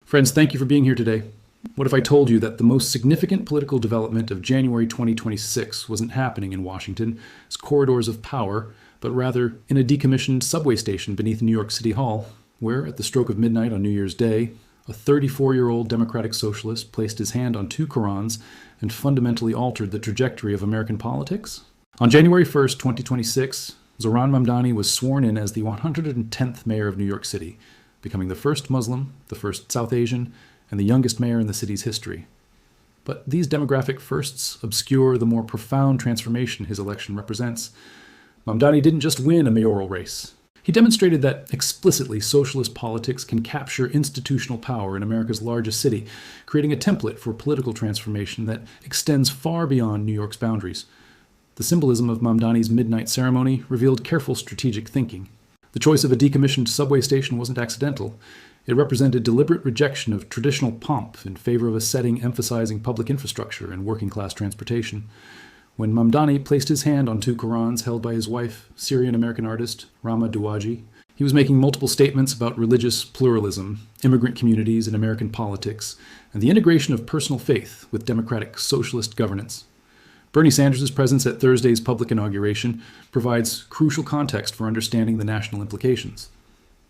Friends, thank you for being here today. What if I told you that the most significant political development of January 2026 wasn't happening in Washington as corridors of power, but rather in a decommissioned subway station beneath New York City Hall, where, at the stroke of midnight on New Year's Day, a 34-year-old democratic socialist placed his hand on two Qurans and fundamentally altered the trajectory of American politics? On January 1st, 2026, Zohran Mamdani was sworn in as the 110th mayor of New York City, becoming the first Muslim, the first South Asian, and the youngest mayor in the city's history. But these demographic firsts obscure the more profound transformation his election represents. Mamdani didn't just win a mayoral race. He demonstrated that explicitly socialist politics can capture institutional power in America's largest city, creating a template for political transformation that extends far beyond New York's boundaries. The symbolism of Mamdani's midnight ceremony revealed careful strategic thinking. The choice of a decommissioned subway station wasn't accidental. It represented deliberate rejection of traditional pomp in favor of a setting emphasizing public infrastructure and working-class transportation. When Mamdani placed his hand on two Qurans held by his wife, Syrian-American artist Rama Douaji, he was making multiple statements about religious pluralism, immigrant communities and American politics, and the integration of personal faith with democratic socialist governance. Bernie Sanders' presence at Thursday's public inauguration provides crucial context for understanding the national implications.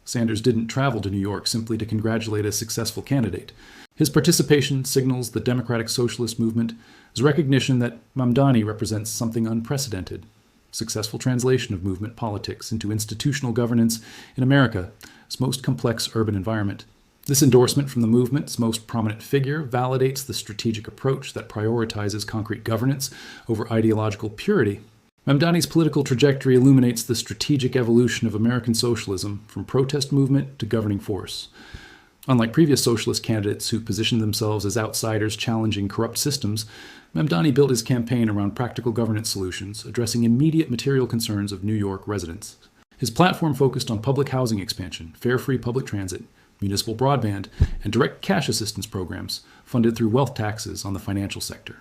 Sanders didn't travel to New York simply to congratulate a successful candidate. His participation signals the democratic socialist movement as recognition that Mamdani represents something unprecedented: successful translation of movement politics into institutional governance in America's most complex urban environment. This endorsement from the movement's most prominent figure validates the strategic approach that prioritizes concrete governance over ideological purity. Mamdani's political trajectory illuminates the strategic evolution of American socialism from protest movement to governing force. Unlike previous socialist candidates who positioned themselves as outsiders challenging corrupt systems, Mamdani built his campaign around practical governance solutions, addressing immediate material concerns of New York residents. His platform focused on public housing expansion, fare-free public transit, municipal broadband, and direct cash assistance programs funded through wealth taxes on the financial sector.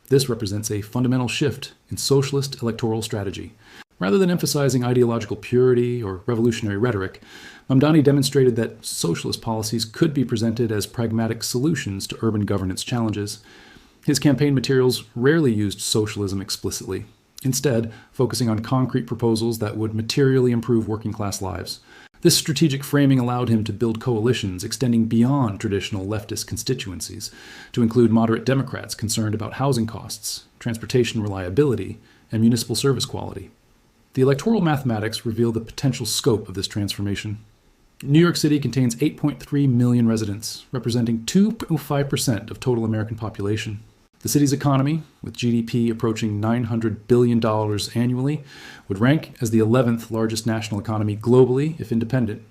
This represents a fundamental shift in socialist electoral strategy. Rather than emphasizing ideological purity or revolutionary rhetoric, Mamdani demonstrated that socialist policies could be presented as pragmatic solutions to urban governance challenges. His campaign materials rarely used socialism explicitly, instead focusing on concrete proposals that would materially improve working-class lives. This strategic framing allowed him to build coalitions extending beyond traditional leftist constituencies to include moderate Democrats concerned about housing costs, transportation reliability, and municipal service quality. The electoral mathematics reveal the potential scope of this transformation. New York City contains 8.3 million residents, representing 2.5% of total American population. The city's economy, with GDP approaching $900 billion annually, would rank as the 11th largest national economy globally if independent.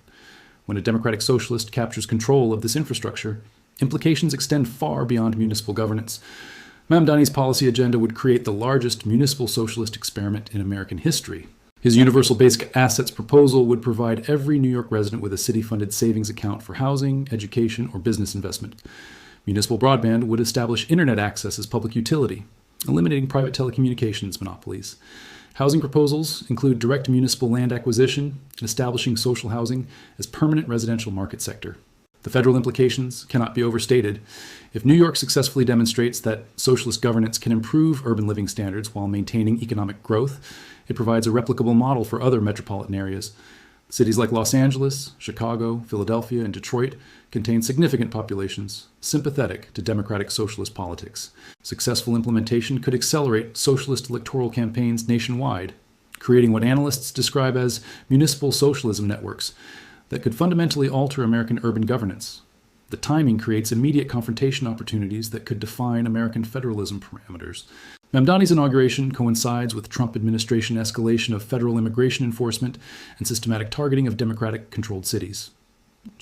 When a democratic socialist captures control of this infrastructure, implications extend far beyond municipal governance. Mamdani's policy agenda would create the largest municipal socialist experiment in American history. His universal basic assets proposal would provide every New York resident with a city-funded savings account for housing, education, or business investment. Municipal broadband would establish internet access as public utility, eliminating private telecommunications monopolies. Housing proposals include direct municipal land acquisition and establishing social housing as permanent residential market sector. The federal implications cannot be overstated. If New York successfully demonstrates that socialist governance can improve urban living standards while maintaining economic growth, it provides a replicable model for other metropolitan areas. Cities like Los Angeles, Chicago, Philadelphia, and Detroit contain significant populations sympathetic to democratic socialist politics. Successful implementation could accelerate socialist electoral campaigns nationwide, creating what analysts describe as municipal socialism networks that could fundamentally alter American urban governance. The timing creates immediate confrontation opportunities that could define American federalism parameters. Mamdani's inauguration coincides with Trump administration escalation of federal immigration enforcement and systematic targeting of Democratic-controlled cities.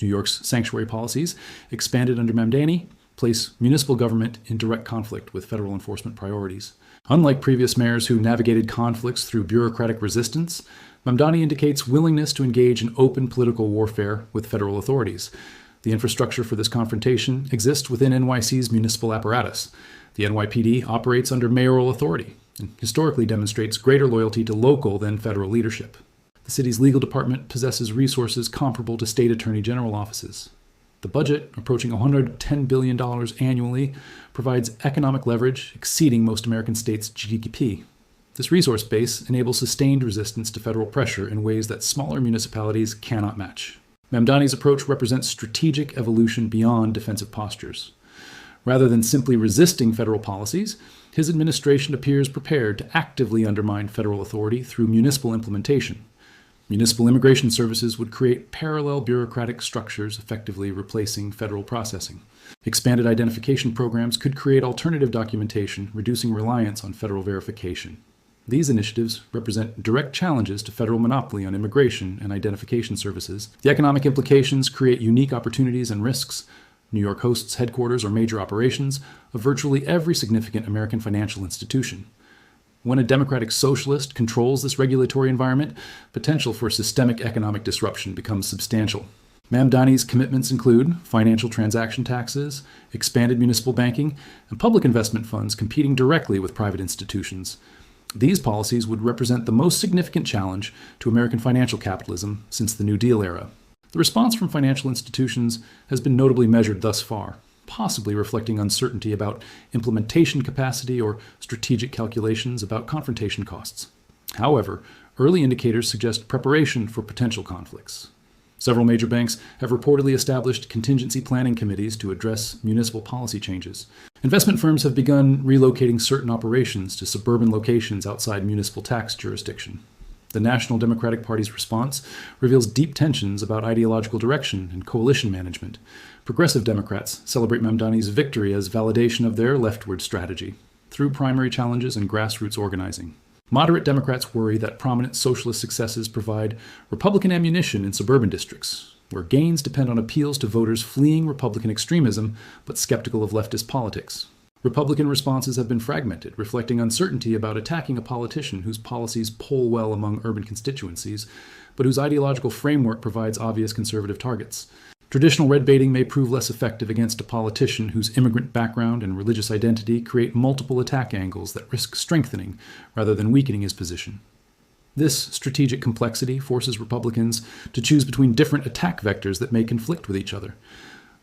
New York's sanctuary policies, expanded under Mamdani, place municipal government in direct conflict with federal enforcement priorities. Unlike previous mayors who navigated conflicts through bureaucratic resistance, Mamdani indicates willingness to engage in open political warfare with federal authorities. The infrastructure for this confrontation exists within NYC's municipal apparatus. The NYPD operates under mayoral authority and historically demonstrates greater loyalty to local than federal leadership. The city's legal department possesses resources comparable to state attorney general offices. The budget, approaching $110 billion annually, provides economic leverage exceeding most American states' GDP. This resource base enables sustained resistance to federal pressure in ways that smaller municipalities cannot match. Mamdani's approach represents strategic evolution beyond defensive postures. Rather than simply resisting federal policies, his administration appears prepared to actively undermine federal authority through municipal implementation. Municipal immigration services would create parallel bureaucratic structures, effectively replacing federal processing. Expanded identification programs could create alternative documentation, reducing reliance on federal verification. These initiatives represent direct challenges to federal monopoly on immigration and identification services. The economic implications create unique opportunities and risks. New York hosts headquarters or major operations of virtually every significant American financial institution. When a democratic socialist controls this regulatory environment, potential for systemic economic disruption becomes substantial. Mamdani's commitments include financial transaction taxes, expanded municipal banking, and public investment funds competing directly with private institutions. These policies would represent the most significant challenge to American financial capitalism since the New Deal era. The response from financial institutions has been notably measured thus far, possibly reflecting uncertainty about implementation capacity or strategic calculations about confrontation costs. However, early indicators suggest preparation for potential conflicts. Several major banks have reportedly established contingency planning committees to address municipal policy changes. Investment firms have begun relocating certain operations to suburban locations outside municipal tax jurisdiction. The National Democratic Party's response reveals deep tensions about ideological direction and coalition management. Progressive Democrats celebrate Mamdani's victory as validation of their leftward strategy through primary challenges and grassroots organizing. Moderate Democrats worry that prominent socialist successes provide Republican ammunition in suburban districts, where gains depend on appeals to voters fleeing Republican extremism but skeptical of leftist politics. Republican responses have been fragmented, reflecting uncertainty about attacking a politician whose policies poll well among urban constituencies, but whose ideological framework provides obvious conservative targets. Traditional red baiting may prove less effective against a politician whose immigrant background and religious identity create multiple attack angles that risk strengthening rather than weakening his position. This strategic complexity forces Republicans to choose between different attack vectors that may conflict with each other.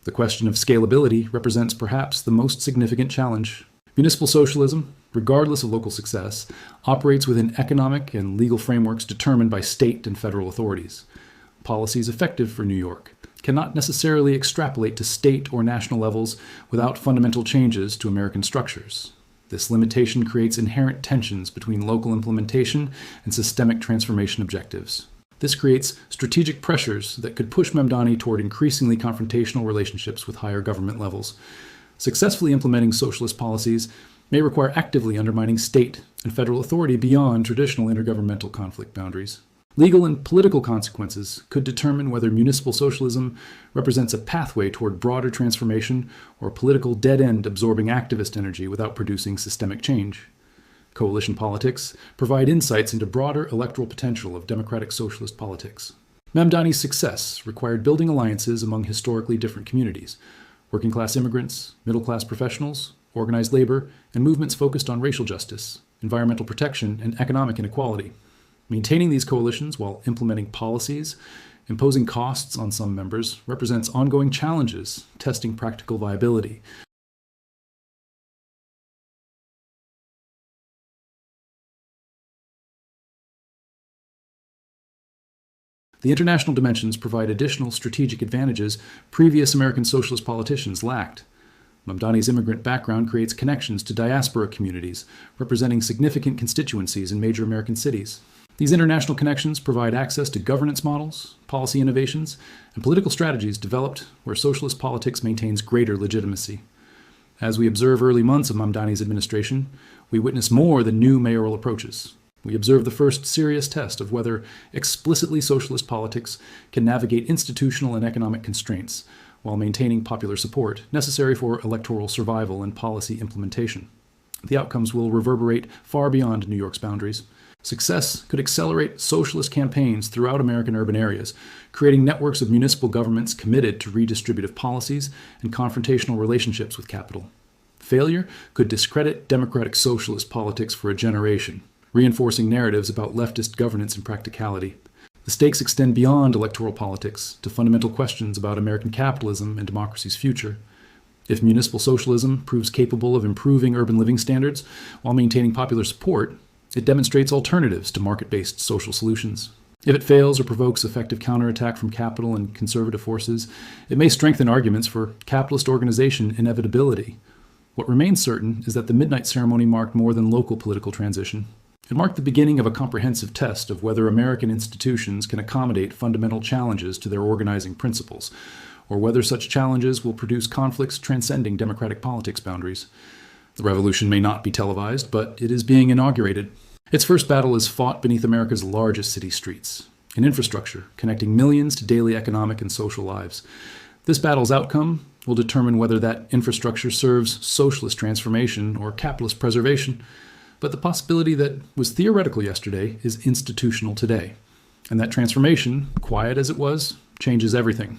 The question of scalability represents perhaps the most significant challenge. Municipal socialism, regardless of local success, operates within economic and legal frameworks determined by state and federal authorities. Policies effective for New York cannot necessarily extrapolate to state or national levels without fundamental changes to American structures. This limitation creates inherent tensions between local implementation and systemic transformation objectives. This creates strategic pressures that could push Mamdani toward increasingly confrontational relationships with higher government levels. Successfully implementing socialist policies may require actively undermining state and federal authority beyond traditional intergovernmental conflict boundaries. Legal and political consequences could determine whether municipal socialism represents a pathway toward broader transformation or a political dead end absorbing activist energy without producing systemic change. Coalition politics provide insights into broader electoral potential of democratic socialist politics. Mamdani's success required building alliances among historically different communities: working-class immigrants, middle-class professionals, organized labor, and movements focused on racial justice, environmental protection, and economic inequality. Maintaining these coalitions while implementing policies, imposing costs on some members, represents ongoing challenges, testing practical viability. The international dimensions provide additional strategic advantages previous American socialist politicians lacked. Mamdani's immigrant background creates connections to diaspora communities, representing significant constituencies in major American cities. These international connections provide access to governance models, policy innovations, and political strategies developed where socialist politics maintains greater legitimacy. As we observe early months of Mamdani's administration, we witness more than new mayoral approaches. We observe the first serious test of whether explicitly socialist politics can navigate institutional and economic constraints while maintaining popular support necessary for electoral survival and policy implementation. The outcomes will reverberate far beyond New York's boundaries. Success could accelerate socialist campaigns throughout American urban areas, creating networks of municipal governments committed to redistributive policies and confrontational relationships with capital. Failure could discredit democratic socialist politics for a generation, reinforcing narratives about leftist governance and practicality. The The stakes extend beyond electoral politics to fundamental questions about American capitalism and democracy's future. If municipal socialism proves capable of improving urban living standards while maintaining popular support, it demonstrates alternatives to market-based social solutions. If it fails or provokes effective counterattack from capital and conservative forces, it may strengthen arguments for capitalist organization inevitability. What remains certain is that the midnight ceremony marked more than local political transition. It marked the beginning of a comprehensive test of whether American institutions can accommodate fundamental challenges to their organizing principles, or whether such challenges will produce conflicts transcending democratic politics boundaries. The revolution may not be televised, but it is being inaugurated. Its first battle is fought beneath America's largest city streets, in infrastructure connecting millions to daily economic and social lives. This battle's outcome will determine whether that infrastructure serves socialist transformation or capitalist preservation. But the possibility that was theoretical yesterday is institutional today. And that transformation, quiet as it was, changes everything.